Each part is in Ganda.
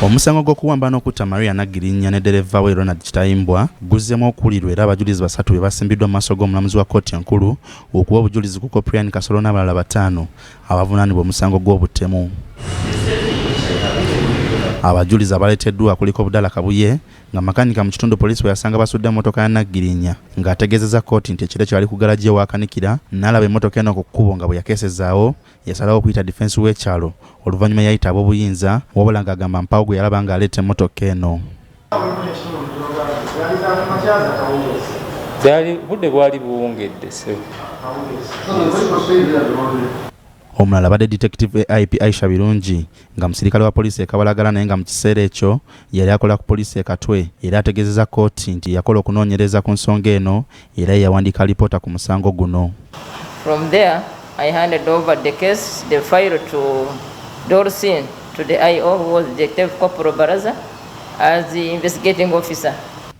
Omusango gw'okuwamba n'okutta Maria Nagirinya ne dereva we Ronald Kitayimbwa guzzeemu okuwulirwa era abajulizi basatu be basimbiddwa mu maaso g'omulamuzi wa kkooti enkulu okuwa obujulizi ku Koprian Kasolo n'abalala 5 abavunaanibwa omusango gw'obutemu. Abajulizi abaleeteddwa kuliko Budala Kabuye nga makanika mu kitundu poliisi we yasanga basudde emmotoka ya Nagirinya ng'ategeezezza kkooti nti ekiro kyali ku ggalagi ewakanikira n'alaba emmotoka eno ku kkubo nga bwe yakeesezaawo yasalawo okuyita difensi w'ekyalo oluvanyuma yayita ab'obuyinza wabula ng'agamba mpawo gwe yalaba ng'aleeta emmotoka eno. Budde bwali buwungedde omulala badde detective IP Aisha Birungi nga musirikale wa poliisi e Kabalagala naye nga mu kiseera ekyo yali akola ku poliisi e Katwe era ategeezezza kkooti nti yakola okunoonyereza ku nsonga eno era yawandiika alipoota ku musango guno. From there, I handed over the case, the file to Dorsin, to the IO who was Detective Corporal Baraza as the investigating officer.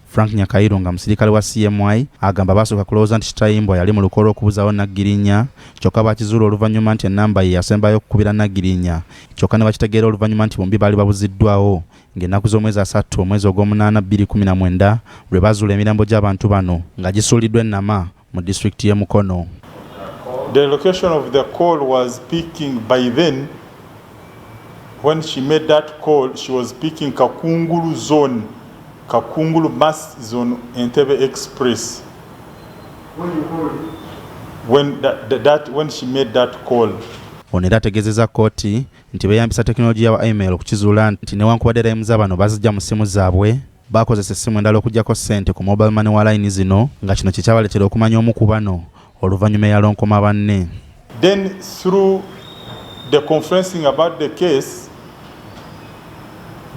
Frank Nyakairo nga musirikale wa CMI agamba basooka kulowooza nti Kitayimbwa yali mu lukolo okubuzaawo Nagirinya kyokka bakizuula oluvanyuma nti ennamba ye yasembayo okukubira Nagirinya kyokka ne bakitegeera oluvanyuma nti bombi baali babuziddwawo ng'ennaku z'omwezi 3 omwezi ogw'omunaana 2019 lwe bazuula emirambo gy'abantu bano nga gisuuliddwa e Nama mu disitulikiti y'e Mukono. The location of the call was speaking by then. When she made that call, she was speaking Kakungulu zone. Kakungulu Mass Zone Entebbe Express. When she made that call. Ono era ategeezezza kkooti nti beeyambisa tekinologiya wa email okukizuula nti newankubadde layini z'abano bazijja mu ssimu zaabwe bakozesa essimu endala okugyako ssente ku mobile money wa layini zino nga kino kyekyabaleetera okumanya omu ku bano oluvanyuma eyalonkoma banne. Then through the conferencing about the case,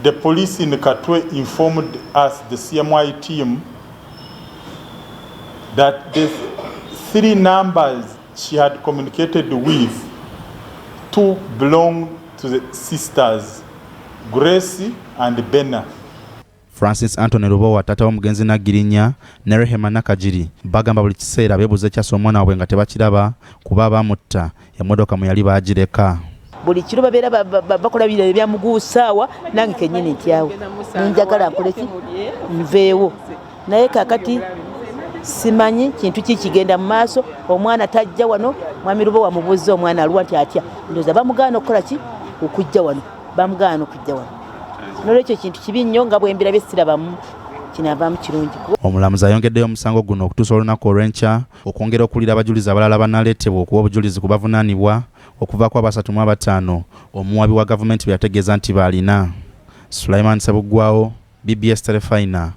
the police in Katwe informed us, the CMI team, that the 3 numbers she had communicated with, 2 belong to the sisters, Grace and Bena. Francis Anthony Rubowa taata w'omugenzi Nagirinya ne Rehema Nakajiri bagamba buli kiseera beebuuza ekyasa omwana waabwe nga tebakiraba kuba abamutta emmotoka mwe yali baagireka. Buli kiro babeera bakola biro ebyamuguusaawa nange kennyini ntyawo ninjagala nkoleki nveewo naye kakati simanyi kintu kikigenda mu maaso omwana tajja wano mwami Rubowa mubuuza omwana alwa nti atya ndowooza bamugaana okukola ki okujja wano bamugaana okujja wano n'olwekyo kintu kibi nnyo nga bwembira besirabamu kinaavaamu kirungi. Omulamuzi ayongeddeyo omusango guno okutuusa olunaku olwenkya okwongera okuwulira abajulizi abalala banaleetebwa okuwa obujulizi ku bavunaanibwa okuva ku 35 omuwabi wa gavumenti bwe yategeeza nti baalina. Sulaiman Ssebuggwawo, BBS Terefayina.